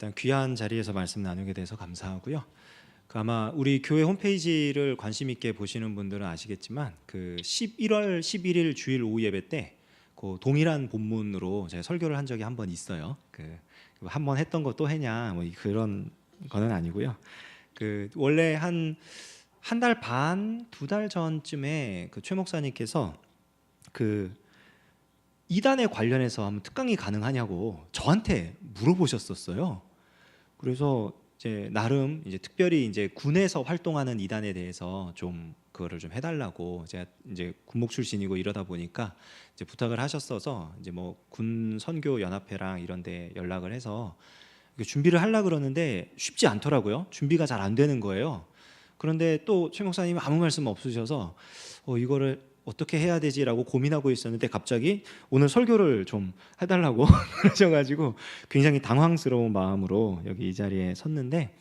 일단 귀한 자리에서 말씀 나누게 돼서 감사하고요. 아마 우리 교회 홈페이지를 관심 있게 보시는 분들은 아시겠지만 11월 11일 주일 오후 예배 때 동일한 본문으로 제가 설교를 한 적이 한 번 있어요. 한 번 했던 거 또 했냐 뭐 그런 거는 아니고요. 원래 한 달 반, 2달 전쯤에 최 목사님께서 이단에 관련해서 한번 특강이 가능하냐고 저한테 물어보셨었어요. 그래서 이제 나름 이제 특별히 이제 군에서 활동하는 이단에 대해서 좀 그거를 좀 해달라고, 제가 이제 군목 출신이고 이러다 보니까 이제 부탁을 하셨어서 이제 뭐 군 선교 연합회랑 이런데 연락을 해서 준비를 하려 그러는데 쉽지 않더라고요. 준비가 잘 안 되는 거예요. 그런데 또 최 목사님이 아무 말씀 없으셔서 이거를 어떻게 해야 되지라고 고민하고 있었는데 갑자기 오늘 설교를 좀 해달라고 그러셔가지고 굉장히 당황스러운 마음으로 여기 이 자리에 섰는데,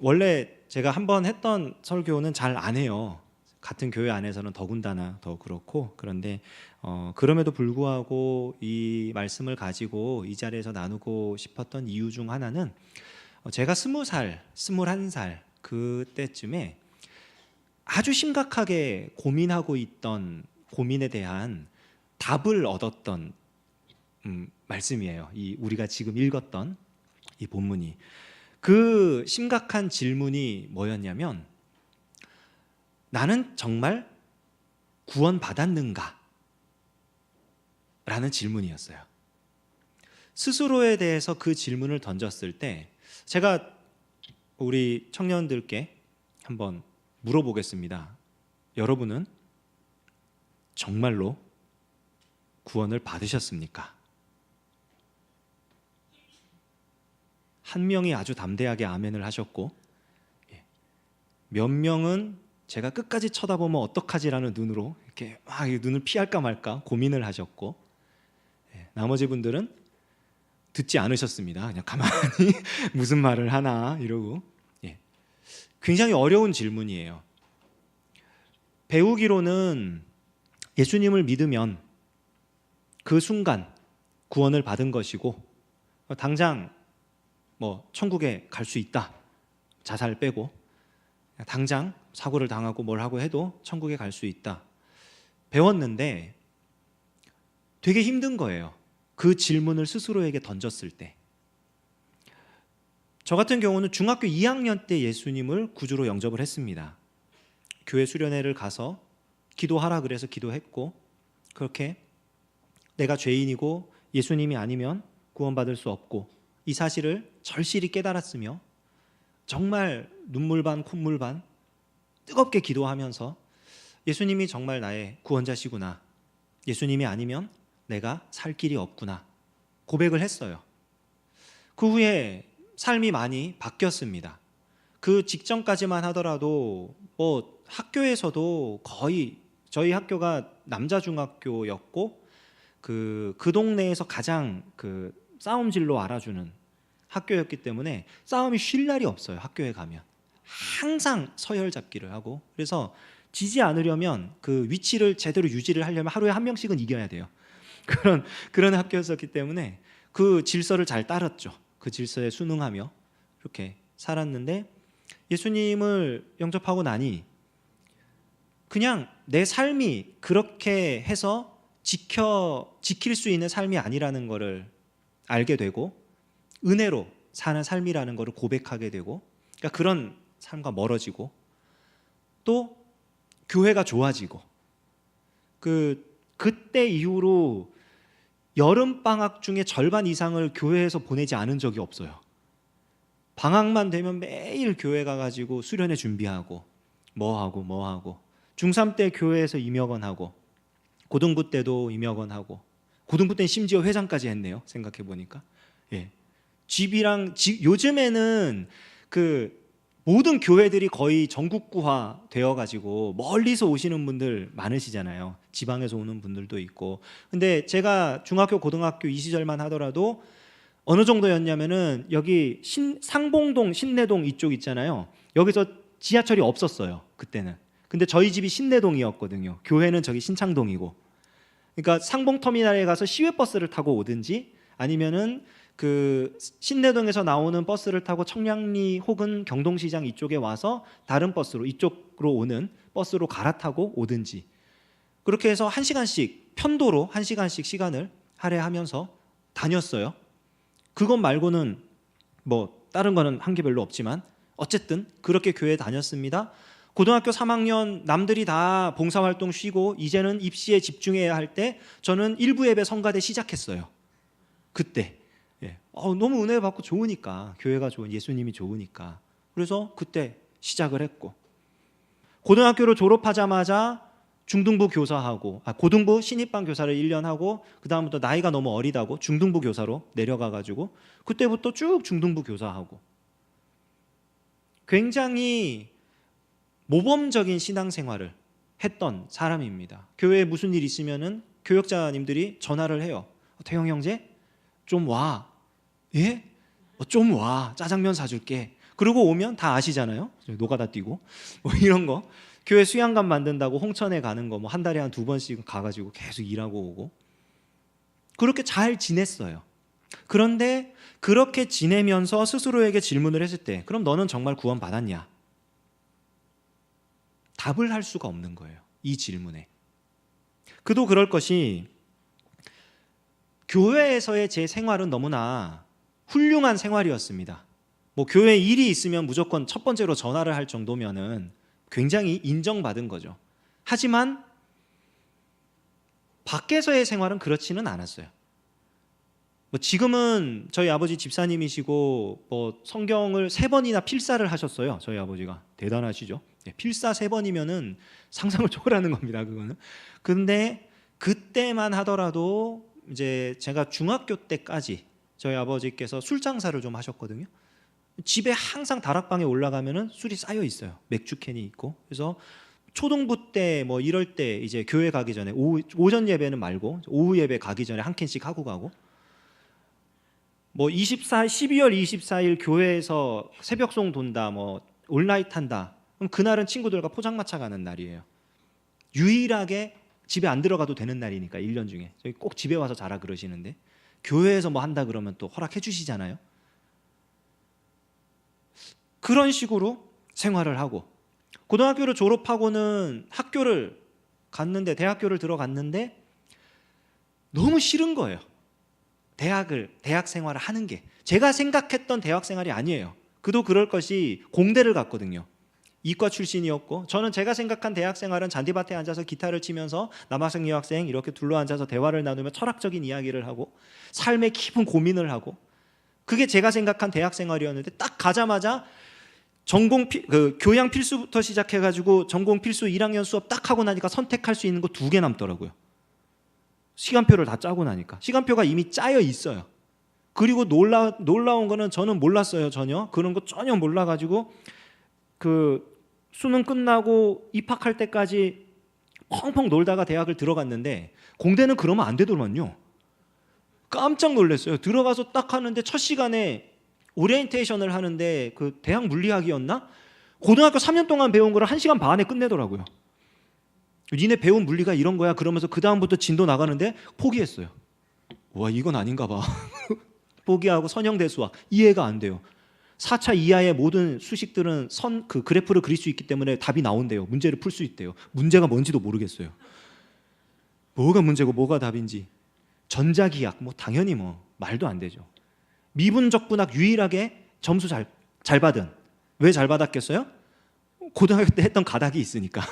원래 제가 한번 했던 설교는 잘 안 해요. 같은 교회 안에서는 더군다나 더 그렇고. 그런데 그럼에도 불구하고 이 말씀을 가지고 이 자리에서 나누고 싶었던 이유 중 하나는 제가 20살, 21살 그때쯤에 아주 심각하게 고민하고 있던 고민에 대한 답을 얻었던 말씀이에요. 우리가 지금 읽었던 이 본문이. 그 심각한 질문이 뭐였냐면, 나는 정말 구원받았는가? 라는 질문이었어요. 스스로에 대해서 그 질문을 던졌을 때 제가 우리 청년들께 한번 물어보겠습니다. 여러분은 정말로 구원을 받으셨습니까? 한 명이 아주 담대하게 아멘을 하셨고, 몇 명은 제가 끝까지 쳐다보면 어떡하지라는 눈으로 이렇게 막 눈을 피할까 말까 고민을 하셨고, 나머지 분들은 듣지 않으셨습니다. 그냥 가만히 무슨 말을 하나 이러고. 굉장히 어려운 질문이에요. 배우기로는 예수님을 믿으면 그 순간 구원을 받은 것이고, 당장 뭐 천국에 갈 수 있다, 자살 빼고 당장 사고를 당하고 뭘 하고 해도 천국에 갈 수 있다 배웠는데 되게 힘든 거예요. 그 질문을 스스로에게 던졌을 때. 저 같은 경우는 중학교 2학년 때 예수님을 구주로 영접을 했습니다. 교회 수련회를 가서 기도하라 그래서 기도했고, 그렇게 내가 죄인이고 예수님이 아니면 구원받을 수 없고 이 사실을 절실히 깨달았으며 정말 눈물 반 콧물 반 뜨겁게 기도하면서 예수님이 정말 나의 구원자시구나, 예수님이 아니면 내가 살 길이 없구나 고백을 했어요. 그 후에 삶이 많이 바뀌었습니다. 그 직전까지만 하더라도 학교에서도 거의, 저희 학교가 남자 중학교였고 그 동네에서 가장 싸움질로 알아주는 학교였기 때문에 싸움이 쉴 날이 없어요. 학교에 가면 항상 서열 잡기를 하고, 그래서 지지 않으려면 그 위치를 제대로 유지를 하려면 하루에 한 명씩은 이겨야 돼요. 그런 학교였었기 때문에 그 질서를 잘 따랐죠. 그 질서에 순응하며 이렇게 살았는데, 예수님을 영접하고 나니 그냥 내 삶이 그렇게 해서 지킬 수 있는 삶이 아니라는 것을 알게 되고, 은혜로 사는 삶이라는 것을 고백하게 되고, 그러니까 그런 삶과 멀어지고, 또 교회가 좋아지고, 그때 이후로 여름방학 중에 절반 이상을 교회에서 보내지 않은 적이 없어요. 방학만 되면 매일 교회 가가지고 수련회 준비하고 뭐하고 중3 때 교회에서 임역원하고, 고등부 때도 임역원하고, 고등부 때는 심지어 회장까지 했네요. 생각해보니까. 요즘에는 모든 교회들이 거의 전국구화 되어가지고 멀리서 오시는 분들 많으시잖아요. 지방에서 오는 분들도 있고. 근데 제가 중학교 고등학교 이 시절만 하더라도 어느 정도였냐면은 여기 상봉동 신내동 이쪽 있잖아요. 여기서 지하철이 없었어요 그때는. 근데 저희 집이 신내동이었거든요. 교회는 저기 신창동이고. 그러니까 상봉터미널에 가서 시외버스를 타고 오든지 아니면은 그 신내동에서 나오는 버스를 타고 청량리 혹은 경동시장 이쪽에 와서 다른 버스로 이쪽으로 오는 버스로 갈아타고 오든지 그렇게 해서 1시간씩 편도로 1시간씩 시간을 할애하면서 다녔어요. 그것 말고는 뭐 다른 거는 한 게 별로 없지만 어쨌든 그렇게 교회 다녔습니다. 고등학교 3학년 남들이 다 봉사활동 쉬고 이제는 입시에 집중해야 할 때 저는 일부 예배 성가대 시작했어요. 그때 너무 은혜 받고 좋으니까 교회가 좋은 예수님이 좋으니까 그래서 그때 시작을 했고 고등학교를 졸업하자마자 중등부 교사하고 고등부 신입반 교사를 1년 하고 그 다음부터 나이가 너무 어리다고 중등부 교사로 내려가가지고 그때부터 쭉 중등부 교사하고 굉장히 모범적인 신앙생활을 했던 사람입니다. 교회에 무슨 일 있으면은 교역자님들이 전화를 해요. 태영 형제 좀 와. 예? 좀 와. 짜장면 사줄게. 그러고 오면 다 아시잖아요. 노가다 뛰고 뭐 이런 거. 교회 수양관 만든다고 홍천에 가는 거 뭐 한 달에 한 2번씩 가가지고 계속 일하고 오고 그렇게 잘 지냈어요. 그런데 그렇게 지내면서 스스로에게 질문을 했을 때 그럼 너는 정말 구원 받았냐? 답을 할 수가 없는 거예요. 이 질문에. 그도 그럴 것이 교회에서의 제 생활은 너무나 훌륭한 생활이었습니다. 뭐 교회 일이 있으면 무조건 첫 번째로 전화를 할 정도면은 굉장히 인정받은 거죠. 하지만 밖에서의 생활은 그렇지는 않았어요. 뭐 지금은 저희 아버지 집사님이시고 뭐 성경을 3번이나 필사를 하셨어요. 저희 아버지가 대단하시죠. 필사 3번이면은 상상을 초월하는 겁니다. 그거는. 근데 그때만 하더라도 이제 제가 중학교 때까지 저희 아버지께서 술 장사를 좀 하셨거든요. 집에 항상 다락방에 올라가면은 술이 쌓여 있어요. 맥주캔이 있고. 그래서 초등부 때 뭐 이럴 때 이제 교회 가기 전에 오전 예배는 말고 오후 예배 가기 전에 한 캔씩 하고 가고 뭐 12월 24일 교회에서 새벽송 돈다 뭐 올나잇 한다. 그럼 그날은 친구들과 포장마차 가는 날이에요. 유일하게 집에 안 들어가도 되는 날이니까 1년 중에. 저희 꼭 집에 와서 자라 그러시는데 교회에서 뭐 한다 그러면 또 허락해 주시잖아요. 그런 식으로 생활을 하고 고등학교를 졸업하고는 학교를 갔는데 대학교를 들어갔는데 너무 싫은 거예요. 대학 생활을 하는 게 제가 생각했던 대학 생활이 아니에요. 그도 그럴 것이 공대를 갔거든요. 이과 출신이었고 저는 제가 생각한 대학 생활은 잔디밭에 앉아서 기타를 치면서 남학생 여학생 이렇게 둘러앉아서 대화를 나누며 철학적인 이야기를 하고 삶의 깊은 고민을 하고 그게 제가 생각한 대학 생활이었는데 딱 가자마자 교양 필수부터 시작해가지고 전공 필수 1학년 수업 딱 하고 나니까 선택할 수 있는 거 2개 남더라고요. 시간표를 다 짜고 나니까 시간표가 이미 짜여 있어요. 그리고 놀라운 거는 저는 몰랐어요. 전혀 그런 거 전혀 몰라가지고 그 수능 끝나고 입학할 때까지 펑펑 놀다가 대학을 들어갔는데 공대는 그러면 안 되더만요. 깜짝 놀랐어요. 들어가서 딱 하는데 첫 시간에 오리엔테이션을 하는데 그 대학 물리학이었나? 고등학교 3년 동안 배운 거를 1시간 반에 끝내더라고요. 니네 배운 물리가 이런 거야? 그러면서 그 다음부터 진도 나가는데 포기했어요. 와 이건 아닌가 봐. 포기하고 선형대수학 이해가 안 돼요. 4차 이하의 모든 수식들은 그 그래프를 그릴 수 있기 때문에 답이 나온대요. 문제를 풀 수 있대요. 문제가 뭔지도 모르겠어요. 뭐가 문제고 뭐가 답인지. 전자기학 뭐 당연히 뭐 말도 안 되죠. 미분적분학 유일하게 점수 잘 받은. 왜 잘 받았겠어요? 고등학교 때 했던 가닥이 있으니까.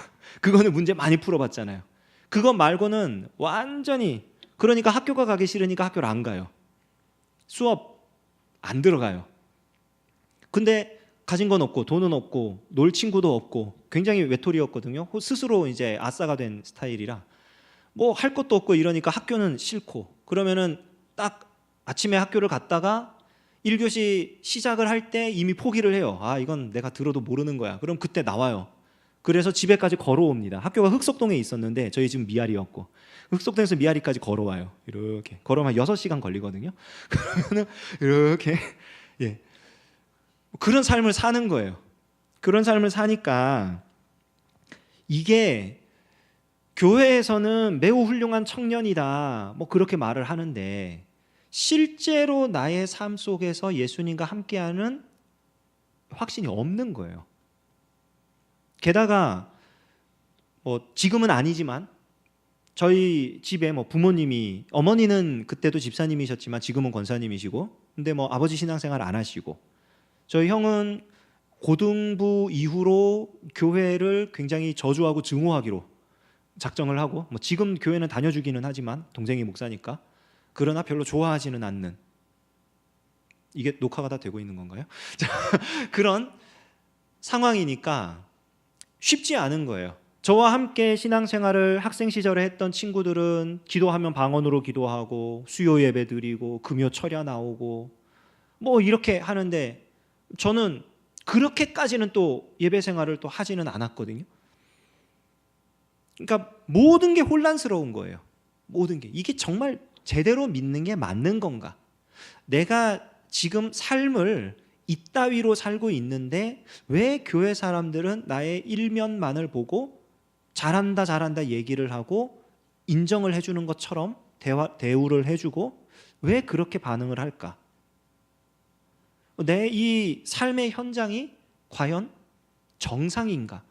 그거는 문제 많이 풀어봤잖아요. 그거 말고는 완전히 그러니까 학교가 가기 싫으니까 학교를 안 가요. 수업 안 들어가요. 근데 가진 건 없고 돈은 없고 놀 친구도 없고 굉장히 외톨이였거든요. 스스로 이제 아싸가 된 스타일이라 뭐 할 것도 없고 이러니까 학교는 싫고 그러면은 딱 아침에 학교를 갔다가 1교시 시작을 할 때 이미 포기를 해요. 아 이건 내가 들어도 모르는 거야. 그럼 그때 나와요. 그래서 집에까지 걸어옵니다. 학교가 흑석동에 있었는데 저희 지금 미아리였고 흑석동에서 미아리까지 걸어와요. 이렇게 걸어오면 6시간 걸리거든요. 그러면은 이렇게 그런 삶을 사는 거예요. 그런 삶을 사니까 이게 교회에서는 매우 훌륭한 청년이다 뭐 그렇게 말을 하는데 실제로 나의 삶 속에서 예수님과 함께하는 확신이 없는 거예요. 게다가 지금은 아니지만 저희 집에 부모님이, 어머니는 그때도 집사님이셨지만 지금은 권사님이시고, 근데 아버지 신앙생활 안 하시고, 저희 형은 고등부 이후로 교회를 굉장히 저주하고 증오하기로 작정을 하고, 지금 교회는 다녀주기는 하지만 동생이 목사니까, 그러나 별로 좋아하지는 않는, 이게 녹화가 다 되고 있는 건가요? 그런 상황이니까 쉽지 않은 거예요. 저와 함께 신앙생활을 학생 시절에 했던 친구들은 기도하면 방언으로 기도하고 수요 예배 드리고 금요 철야 나오고 이렇게 하는데, 저는 그렇게까지는 또 예배 생활을 또 하지는 않았거든요. 그러니까 모든 게 혼란스러운 거예요. 모든 게 이게 정말 제대로 믿는 게 맞는 건가? 내가 지금 삶을 이따위로 살고 있는데 왜 교회 사람들은 나의 일면만을 보고 잘한다 얘기를 하고 인정을 해주는 것처럼 대우를 해주고 왜 그렇게 반응을 할까? 내 이 삶의 현장이 과연 정상인가?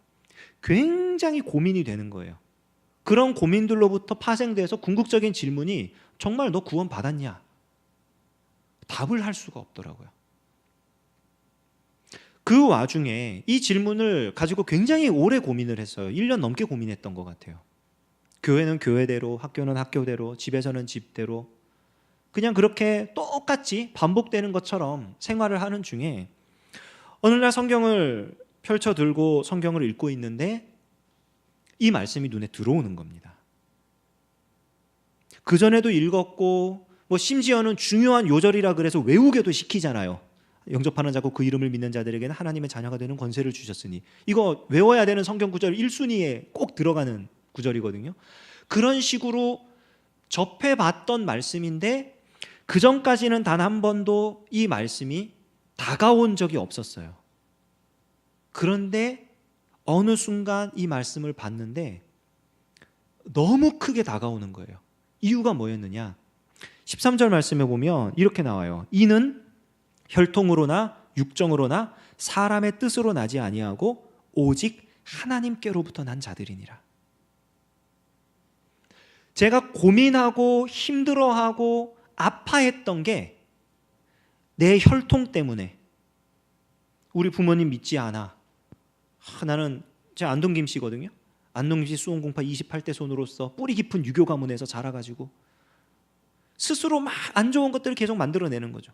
굉장히 고민이 되는 거예요. 그런 고민들로부터 파생돼서 궁극적인 질문이, 정말 너 구원 받았냐? 답을 할 수가 없더라고요. 그 와중에 이 질문을 가지고 굉장히 오래 고민을 했어요. 1년 넘게 고민했던 것 같아요. 교회는 교회대로, 학교는 학교대로, 집에서는 집대로 그냥 그렇게 똑같이 반복되는 것처럼 생활을 하는 중에 어느 날 성경을 펼쳐 들고 성경을 읽고 있는데 이 말씀이 눈에 들어오는 겁니다. 그전에도 읽었고 심지어는 중요한 요절이라 그래서 외우게도 시키잖아요. 영접하는 자고 그 이름을 믿는 자들에게는 하나님의 자녀가 되는 권세를 주셨으니, 이거 외워야 되는 성경 구절 1순위에 꼭 들어가는 구절이거든요. 그런 식으로 접해봤던 말씀인데 그전까지는 단 한 번도 이 말씀이 다가온 적이 없었어요. 그런데 어느 순간 이 말씀을 봤는데 너무 크게 다가오는 거예요. 이유가 뭐였느냐? 13절 말씀에 보면 이렇게 나와요. 이는 혈통으로나 육정으로나 사람의 뜻으로 나지 아니하고 오직 하나님께로부터 난 자들이니라. 제가 고민하고 힘들어하고 아파했던 게 내 혈통 때문에, 우리 부모님 믿지 않아. 나는 제가 안동김 씨거든요. 안동김 씨 수원공파 28대 손으로서 뿌리 깊은 유교 가문에서 자라가지고 스스로 막 안 좋은 것들을 계속 만들어내는 거죠.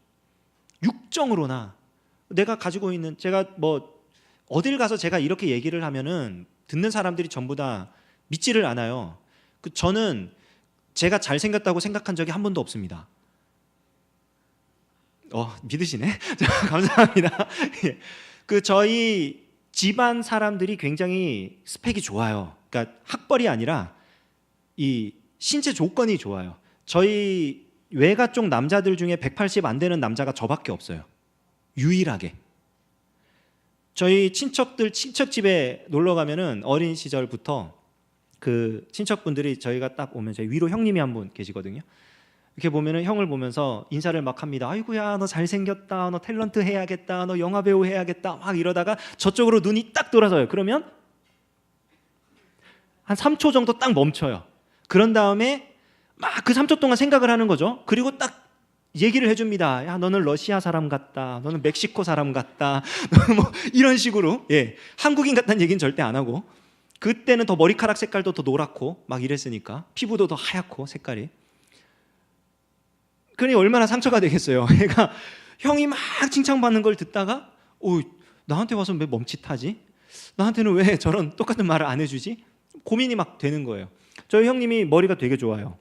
육정으로나 내가 가지고 있는, 제가 어딜 가서 제가 이렇게 얘기를 하면은 듣는 사람들이 전부 다 믿지를 않아요. 저는 제가 잘생겼다고 생각한 적이 한 번도 없습니다. 믿으시네? 감사합니다. 저희 집안 사람들이 굉장히 스펙이 좋아요. 그러니까 학벌이 아니라 이 신체 조건이 좋아요. 저희 외가 쪽 남자들 중에 180 안 되는 남자가 저밖에 없어요. 유일하게. 저희 친척 집에 놀러 가면은 어린 시절부터 그 친척분들이 저희가 딱 오면 저희 위로 형님이 한 분 계시거든요. 이렇게 보면은 형을 보면서 인사를 막 합니다. 아이고야, 너 잘생겼다, 너 탤런트 해야겠다, 너 영화 배우 해야겠다 막 이러다가 저쪽으로 눈이 딱 돌아서요. 그러면 한 3초 정도 딱 멈춰요. 그런 다음에 막 그 3초 동안 생각을 하는 거죠. 그리고 딱 얘기를 해줍니다. 야, 너는 러시아 사람 같다, 너는 멕시코 사람 같다, 이런 식으로. 한국인 같다는 얘기는 절대 안 하고, 그때는 더 머리카락 색깔도 더 노랗고 막 이랬으니까, 피부도 더 하얗고 색깔이. 그러니 얼마나 상처가 되겠어요. 얘가 형이 막 칭찬받는 걸 듣다가 나한테 와서 왜 멈칫하지? 나한테는 왜 저런 똑같은 말을 안 해주지? 고민이 막 되는 거예요. 저희 형님이 머리가 되게 좋아요.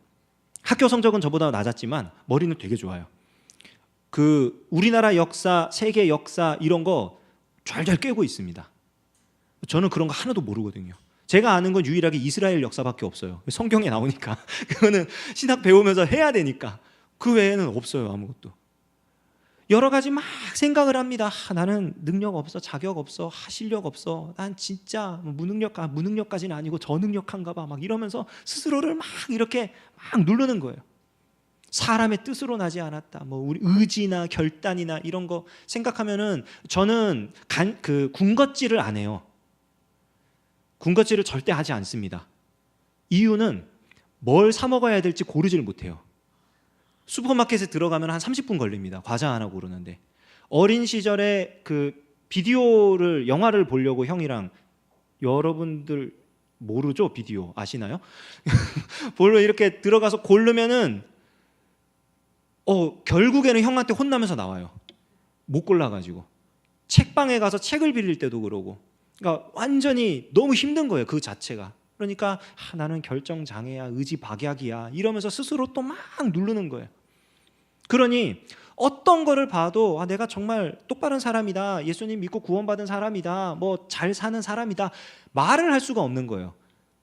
학교 성적은 저보다 낮았지만 머리는 되게 좋아요. 우리나라 역사, 세계 역사 이런 거 잘잘 꿰고 있습니다. 저는 그런 거 하나도 모르거든요. 제가 아는 건 유일하게 이스라엘 역사밖에 없어요. 성경에 나오니까. 그거는 신학 배우면서 해야 되니까. 그 외에는 없어요, 아무것도. 여러 가지 막 생각을 합니다. 나는 능력 없어, 자격 없어, 실력 없어, 난 진짜 무능력까지는 아니고 저능력한가 봐 막 이러면서 스스로를 막 이렇게 막 누르는 거예요. 사람의 뜻으로 나지 않았다. 뭐 우리 의지나 결단이나 이런 거 생각하면은 저는 군것질을 안 해요. 군것질을 절대 하지 않습니다. 이유는 뭘 사 먹어야 될지 고르질 못해요. 슈퍼마켓에 들어가면 한 30분 걸립니다. 과자 하나 고르는데. 어린 시절에 영화를 보려고 형이랑, 여러분들 모르죠? 비디오 아시나요? 보러 이렇게 들어가서 고르면은 결국에는 형한테 혼나면서 나와요. 못 골라가지고. 책방에 가서 책을 빌릴 때도 그러고. 그러니까 완전히 너무 힘든 거예요, 그 자체가. 그러니까 나는 결정장애야, 의지박약이야 이러면서 스스로 또 막 누르는 거예요. 그러니 어떤 거를 봐도 내가 정말 똑바른 사람이다, 예수님 믿고 구원받은 사람이다, 뭐 잘 사는 사람이다 말을 할 수가 없는 거예요.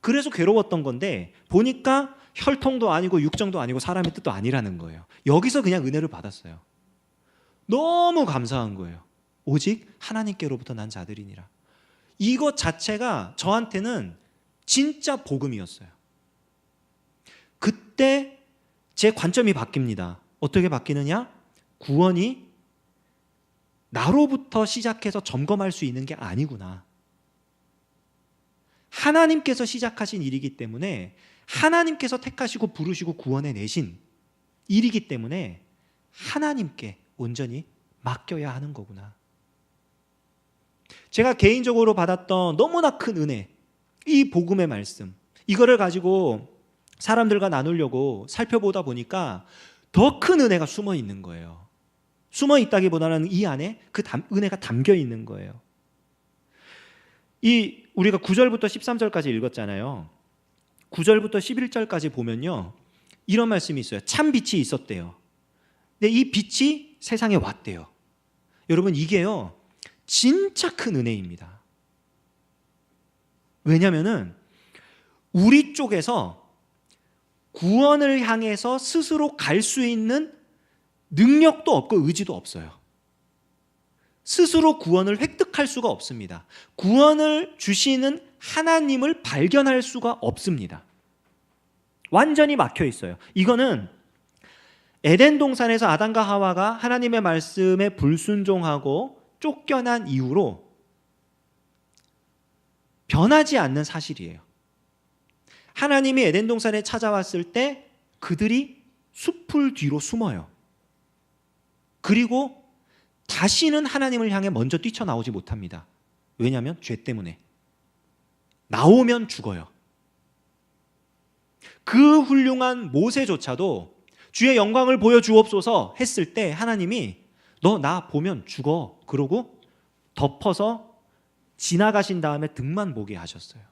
그래서 괴로웠던 건데 보니까 혈통도 아니고 육정도 아니고 사람의 뜻도 아니라는 거예요. 여기서 그냥 은혜를 받았어요. 너무 감사한 거예요. 오직 하나님께로부터 난 자들이니라. 이것 자체가 저한테는 진짜 복음이었어요. 그때 제 관점이 바뀝니다. 어떻게 바뀌느냐? 구원이 나로부터 시작해서 점검할 수 있는 게 아니구나. 하나님께서 시작하신 일이기 때문에, 하나님께서 택하시고 부르시고 구원해 내신 일이기 때문에 하나님께 온전히 맡겨야 하는 거구나. 제가 개인적으로 받았던 너무나 큰 은혜, 이 복음의 말씀, 이거를 가지고 사람들과 나누려고 살펴보다 보니까 더 큰 은혜가 숨어 있는 거예요. 숨어 있다기보다는 이 안에 은혜가 담겨 있는 거예요. 우리가 9절부터 13절까지 읽었잖아요. 9절부터 11절까지 보면요, 이런 말씀이 있어요. 참 빛이 있었대요. 근데 이 빛이 세상에 왔대요. 여러분, 이게요 진짜 큰 은혜입니다. 왜냐하면은 우리 쪽에서 구원을 향해서 스스로 갈 수 있는 능력도 없고 의지도 없어요. 스스로 구원을 획득할 수가 없습니다. 구원을 주시는 하나님을 발견할 수가 없습니다. 완전히 막혀 있어요. 이거는 에덴 동산에서 아담과 하와가 하나님의 말씀에 불순종하고 쫓겨난 이후로 변하지 않는 사실이에요. 하나님이 에덴 동산에 찾아왔을 때 그들이 숲을 뒤로 숨어요. 그리고 다시는 하나님을 향해 먼저 뛰쳐나오지 못합니다. 왜냐하면 죄 때문에. 나오면 죽어요. 그 훌륭한 모세조차도 주의 영광을 보여주옵소서 했을 때 하나님이 너 나 보면 죽어 그러고 덮어서 지나가신 다음에 등만 보게 하셨어요.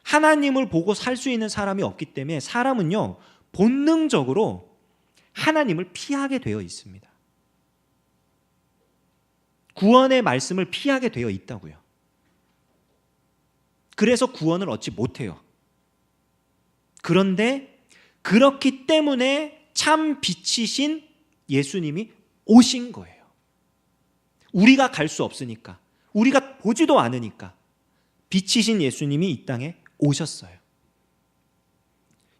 하나님을 보고 살 수 있는 사람이 없기 때문에 사람은요 본능적으로 하나님을 피하게 되어 있습니다. 구원의 말씀을 피하게 되어 있다고요. 그래서 구원을 얻지 못해요. 그런데 그렇기 때문에 참 빛이신 예수님이 오신 거예요. 우리가 갈 수 없으니까, 우리가 보지도 않으니까 빛이신 예수님이 이 땅에 오셨어요.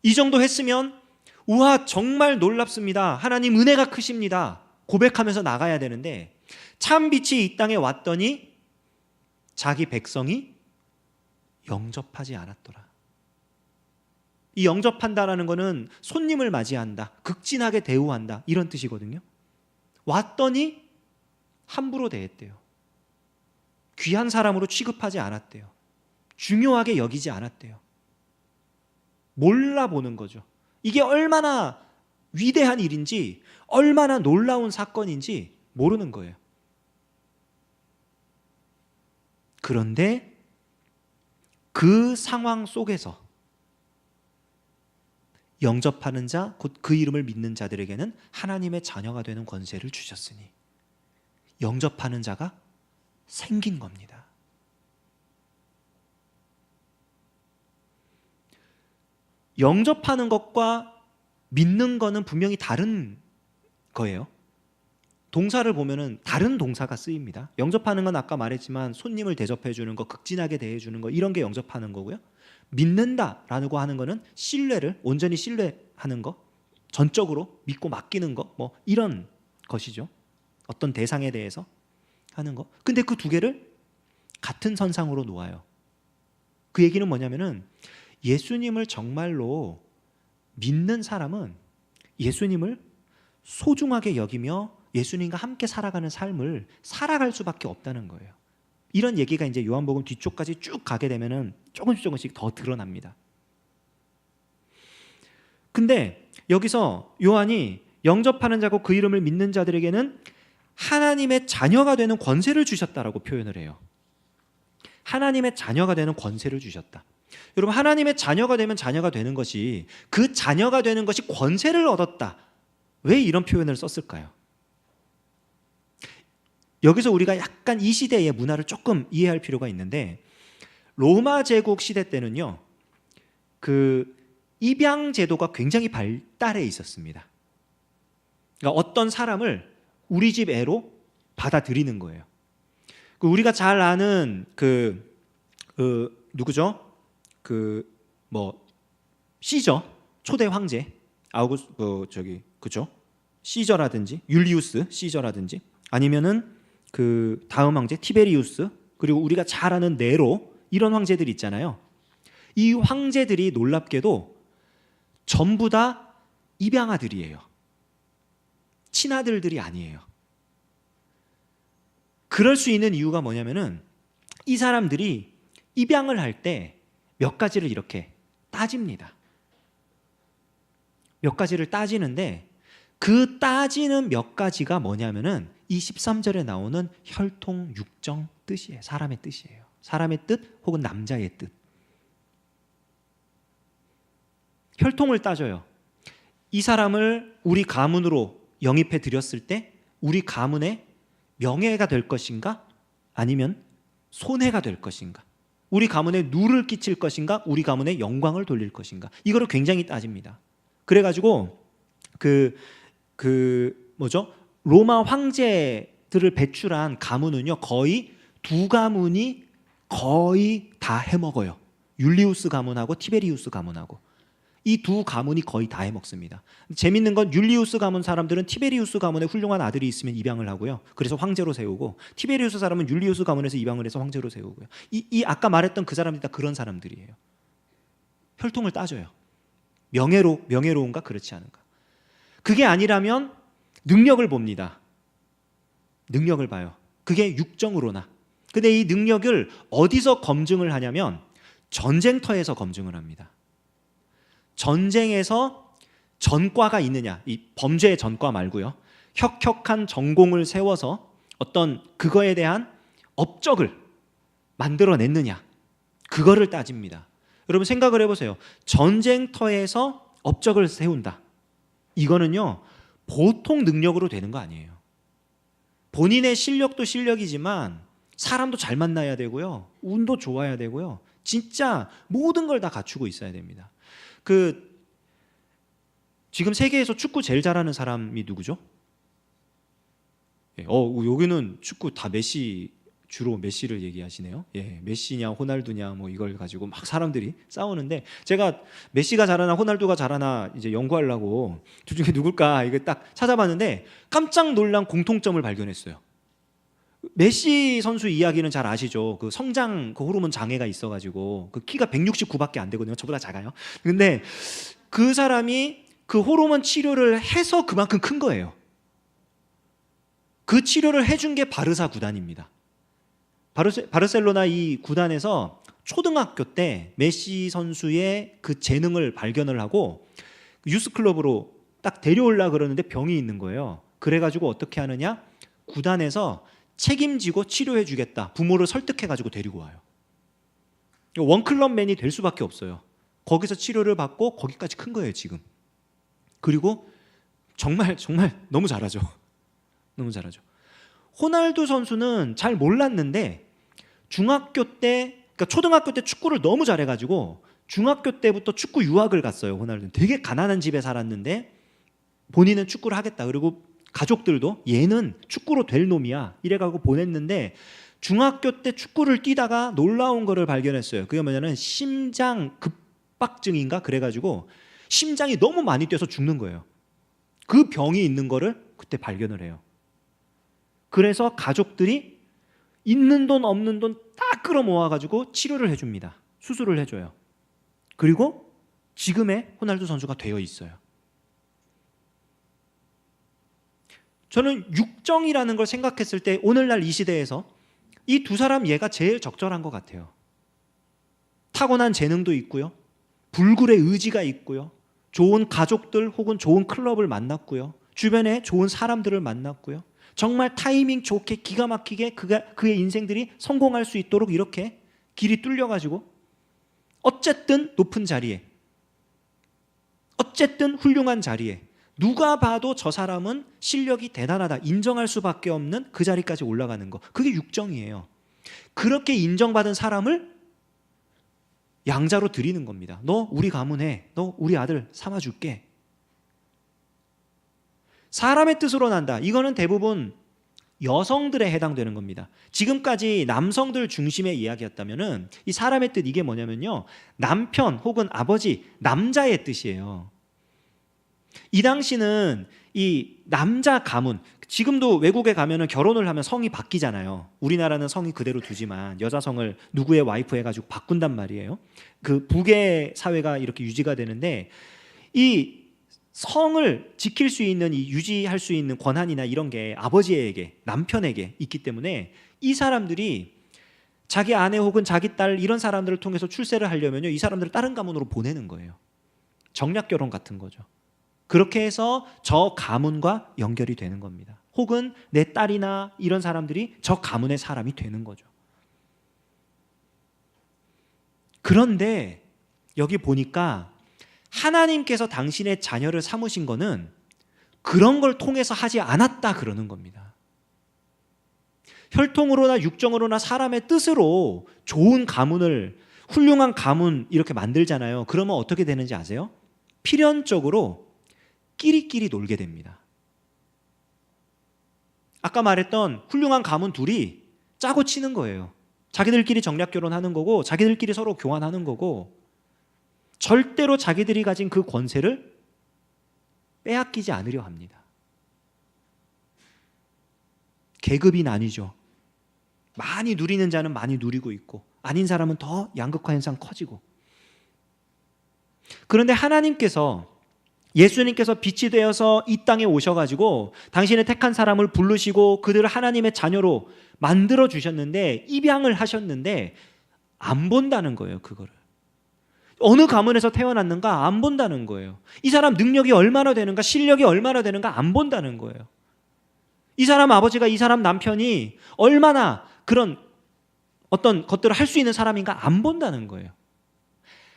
이 정도 했으면 우와 정말 놀랍습니다, 하나님 은혜가 크십니다 고백하면서 나가야 되는데, 참 빛이 이 땅에 왔더니 자기 백성이 영접하지 않았더라. 이 영접한다라는 것은 손님을 맞이한다, 극진하게 대우한다 이런 뜻이거든요. 왔더니 함부로 대했대요. 귀한 사람으로 취급하지 않았대요. 중요하게 여기지 않았대요. 몰라보는 거죠. 이게 얼마나 위대한 일인지, 얼마나 놀라운 사건인지 모르는 거예요. 그런데 그 상황 속에서 영접하는 자, 곧 그 이름을 믿는 자들에게는 하나님의 자녀가 되는 권세를 주셨으니 영접하는 자가 생긴 겁니다. 영접하는 것과 믿는 거는 분명히 다른 거예요. 동사를 보면은 다른 동사가 쓰입니다. 영접하는 건 아까 말했지만 손님을 대접해 주는 거, 극진하게 대해 주는 거, 이런 게 영접하는 거고요. 믿는다라고 하는 거는 신뢰를 온전히 신뢰하는 거, 전적으로 믿고 맡기는 거, 뭐 이런 것이죠. 어떤 대상에 대해서 하는 거. 근데 그 두 개를 같은 선상으로 놓아요. 그 얘기는 뭐냐면은 예수님을 정말로 믿는 사람은 예수님을 소중하게 여기며 예수님과 함께 살아가는 삶을 살아갈 수밖에 없다는 거예요. 이런 얘기가 이제 요한복음 뒤쪽까지 쭉 가게 되면은 조금씩 더 드러납니다. 근데 여기서 요한이 영접하는 자고 그 이름을 믿는 자들에게는 하나님의 자녀가 되는 권세를 주셨다라고 표현을 해요. 하나님의 자녀가 되는 권세를 주셨다. 여러분, 하나님의 자녀가 되면 자녀가 되는 것이, 그 자녀가 되는 것이 권세를 얻었다. 왜 이런 표현을 썼을까요? 여기서 우리가 약간 이 시대의 문화를 조금 이해할 필요가 있는데, 로마 제국 시대 때는요, 그 입양 제도가 굉장히 발달해 있었습니다. 그러니까 어떤 사람을 우리 집 애로 받아들이는 거예요. 우리가 잘 아는 누구죠? 시저 초대 황제 그죠? 시저라든지 율리우스 시저라든지, 아니면은 그 다음 황제 티베리우스, 그리고 우리가 잘 아는 네로, 이런 황제들이 있잖아요. 이 황제들이 놀랍게도 전부 다 입양아들이에요. 친아들들이 아니에요. 그럴 수 있는 이유가 뭐냐면은 이 사람들이 입양을 할 때 몇 가지를 이렇게 따집니다. 몇 가지를 따지는데, 그 따지는 몇 가지가 뭐냐면은 이 13절에 나오는 혈통, 육정 뜻이에요. 사람의 뜻이에요. 사람의 뜻 혹은 남자의 뜻. 혈통을 따져요. 이 사람을 우리 가문으로 영입해 드렸을 때 우리 가문의 명예가 될 것인가, 아니면 손해가 될 것인가, 우리 가문에 누를 끼칠 것인가, 우리 가문에 영광을 돌릴 것인가, 이거를 굉장히 따집니다. 그래가지고 로마 황제들을 배출한 가문은요, 거의 두 가문이 거의 다 해먹어요. 율리우스 가문하고 티베리우스 가문하고. 이 두 가문이 거의 다 해먹습니다. 재밌는 건 율리우스 가문 사람들은 티베리우스 가문에 훌륭한 아들이 있으면 입양을 하고요. 그래서 황제로 세우고, 티베리우스 사람은 율리우스 가문에서 입양을 해서 황제로 세우고요. 이 아까 말했던 그 사람들이 다 그런 사람들이에요. 혈통을 따져요. 명예로운가 그렇지 않은가. 그게 아니라면 능력을 봅니다. 능력을 봐요. 그게 육정으로나. 근데 이 능력을 어디서 검증을 하냐면 전쟁터에서 검증을 합니다. 전쟁에서 전과가 있느냐, 이 범죄의 전과 말고요, 혁혁한 전공을 세워서 어떤 그거에 대한 업적을 만들어냈느냐, 그거를 따집니다. 여러분 생각을 해보세요. 전쟁터에서 업적을 세운다. 이거는요, 보통 능력으로 되는 거 아니에요. 본인의 실력도 실력이지만 사람도 잘 만나야 되고요, 운도 좋아야 되고요, 진짜 모든 걸 다 갖추고 있어야 됩니다. 지금 세계에서 축구 제일 잘하는 사람이 누구죠? 여기는 축구 다 주로 메시를 얘기하시네요. 메시냐 호날두냐 뭐 이걸 가지고 막 사람들이 싸우는데, 제가 메시가 잘하나 호날두가 잘하나 이제 연구하려고 둘 중에 누굴까 이거 딱 찾아봤는데 깜짝 놀란 공통점을 발견했어요. 메시 선수 이야기는 잘 아시죠? 그 성장 호르몬 장애가 있어가지고 그 키가 169밖에 안 되거든요. 저보다 작아요. 근데 그 사람이 그 호르몬 치료를 해서 그만큼 큰 거예요. 그 치료를 해준 게 바르사 구단입니다. 바르셀로나 이 구단에서 초등학교 때 메시 선수의 그 재능을 발견을 하고 유스클럽으로 딱 데려오려고 그러는데 병이 있는 거예요. 그래가지고 어떻게 하느냐? 구단에서 책임지고 치료해 주겠다. 부모를 설득해 가지고 데리고 와요. 원클럽맨이 될 수밖에 없어요. 거기서 치료를 받고 거기까지 큰 거예요 지금. 그리고 정말 너무 잘하죠. 너무 잘하죠. 호날두 선수는 잘 몰랐는데 중학교 때, 그러니까 초등학교 때 축구를 너무 잘해가지고 중학교 때부터 축구 유학을 갔어요. 호날두는 되게 가난한 집에 살았는데 본인은 축구를 하겠다. 그리고 가족들도 얘는 축구로 될 놈이야 이래가지고 보냈는데, 중학교 때 축구를 뛰다가 놀라운 거를 발견했어요. 그게 뭐냐면 심장 급박증인가 그래가지고 심장이 너무 많이 뛰어서 죽는 거예요. 그 병이 있는 거를 그때 발견을 해요. 그래서 가족들이 있는 돈 없는 돈 딱 끌어모아가지고 치료를 해줍니다. 수술을 해줘요. 그리고 지금의 호날두 선수가 되어 있어요. 저는 육정이라는 걸 생각했을 때 오늘날 이 시대에서 이 두 사람 예가 제일 적절한 것 같아요. 타고난 재능도 있고요. 불굴의 의지가 있고요. 좋은 가족들 혹은 좋은 클럽을 만났고요. 주변에 좋은 사람들을 만났고요. 정말 타이밍 좋게 기가 막히게 그의 인생들이 성공할 수 있도록 이렇게 길이 뚫려가지고 어쨌든 높은 자리에, 어쨌든 훌륭한 자리에, 누가 봐도 저 사람은 실력이 대단하다 인정할 수밖에 없는 그 자리까지 올라가는 거, 그게 육정이에요. 그렇게 인정받은 사람을 양자로 드리는 겁니다. 너 우리 가문에, 너 우리 아들 삼아줄게. 사람의 뜻으로 난다. 이거는 대부분 여성들에 해당되는 겁니다. 지금까지 남성들 중심의 이야기였다면은 이 사람의 뜻, 이게 뭐냐면요, 남편 혹은 아버지, 남자의 뜻이에요. 이 당시는 이 남자 가문, 지금도 외국에 가면은 결혼을 하면 성이 바뀌잖아요. 우리나라는 성이 그대로 두지만 여자 성을 누구의 와이프 해가지고 바꾼단 말이에요. 그 북의 사회가 이렇게 유지가 되는데, 이 성을 지킬 수 있는, 이 유지할 수 있는 권한이나 이런 게 아버지에게, 남편에게 있기 때문에 이 사람들이 자기 아내 혹은 자기 딸 이런 사람들을 통해서 출세를 하려면요, 이 사람들을 다른 가문으로 보내는 거예요. 정략 결혼 같은 거죠. 그렇게 해서 저 가문과 연결이 되는 겁니다. 혹은 내 딸이나 이런 사람들이 저 가문의 사람이 되는 거죠. 그런데 여기 보니까 하나님께서 당신의 자녀를 삼으신 거는 그런 걸 통해서 하지 않았다 그러는 겁니다. 혈통으로나 육정으로나 사람의 뜻으로 좋은 가문을, 훌륭한 가문 이렇게 만들잖아요. 그러면 어떻게 되는지 아세요? 필연적으로 끼리끼리 놀게 됩니다. 아까 말했던 훌륭한 가문 둘이 짜고 치는 거예요. 자기들끼리 정략 결혼하는 거고, 자기들끼리 서로 교환하는 거고, 절대로 자기들이 가진 그 권세를 빼앗기지 않으려 합니다. 계급이 나뉘죠. 많이 누리는 자는 많이 누리고 있고, 아닌 사람은 더 양극화 현상 커지고. 그런데 하나님께서, 예수님께서 빛이 되어서 이 땅에 오셔가지고 당신의 택한 사람을 부르시고 그들을 하나님의 자녀로 만들어 주셨는데, 입양을 하셨는데 안 본다는 거예요. 그거를 어느 가문에서 태어났는가 안 본다는 거예요. 이 사람 능력이 얼마나 되는가, 실력이 얼마나 되는가 안 본다는 거예요. 이 사람 아버지가, 이 사람 남편이 얼마나 그런 어떤 것들을 할 수 있는 사람인가 안 본다는 거예요.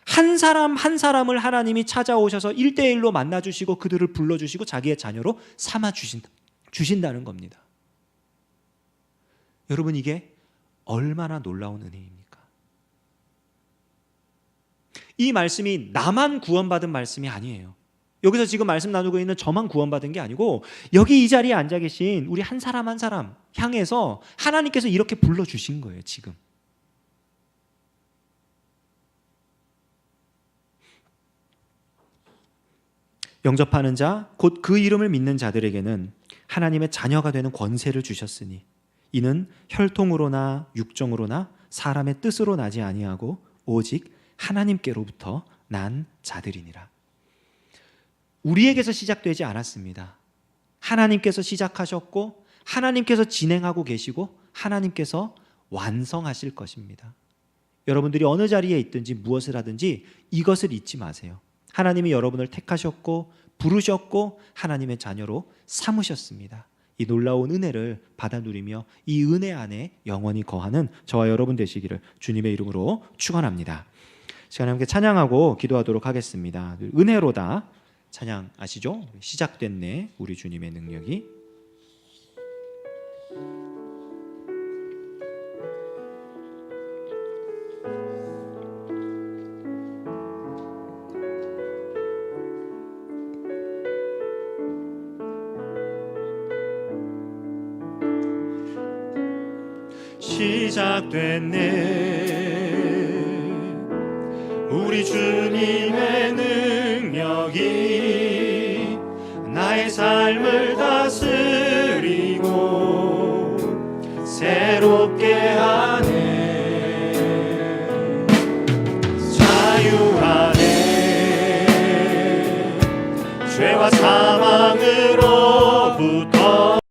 한 사람 한 사람을 하나님이 찾아오셔서 1대1로 만나주시고 그들을 불러주시고 자기의 자녀로 삼아주신다는 겁니다. 여러분, 이게 얼마나 놀라운 은혜입니까? 이 말씀이 나만 구원받은 말씀이 아니에요. 여기서 지금 말씀 나누고 있는 저만 구원받은 게 아니고, 여기 이 자리에 앉아 계신 우리 한 사람 한 사람 향해서 하나님께서 이렇게 불러주신 거예요. 지금 영접하는 자, 곧 그 이름을 믿는 자들에게는 하나님의 자녀가 되는 권세를 주셨으니 이는 혈통으로나 육정으로나 사람의 뜻으로 나지 아니하고 오직 하나님께로부터 난 자들이니라. 우리에게서 시작되지 않았습니다. 하나님께서 시작하셨고 하나님께서 진행하고 계시고 하나님께서 완성하실 것입니다. 여러분들이 어느 자리에 있든지 무엇을 하든지 이것을 잊지 마세요. 하나님이 여러분을 택하셨고 부르셨고 하나님의 자녀로 삼으셨습니다. 이 놀라운 은혜를 받아 누리며 이 은혜 안에 영원히 거하는 저와 여러분 되시기를 주님의 이름으로 축원합니다. 시간에 함께 찬양하고 기도하도록 하겠습니다. 은혜로다 찬양 아시죠? 시작됐네 우리 주님의 능력이. 시작됐네 우리 주님의 능력이 나의 삶을 다스리고 새롭게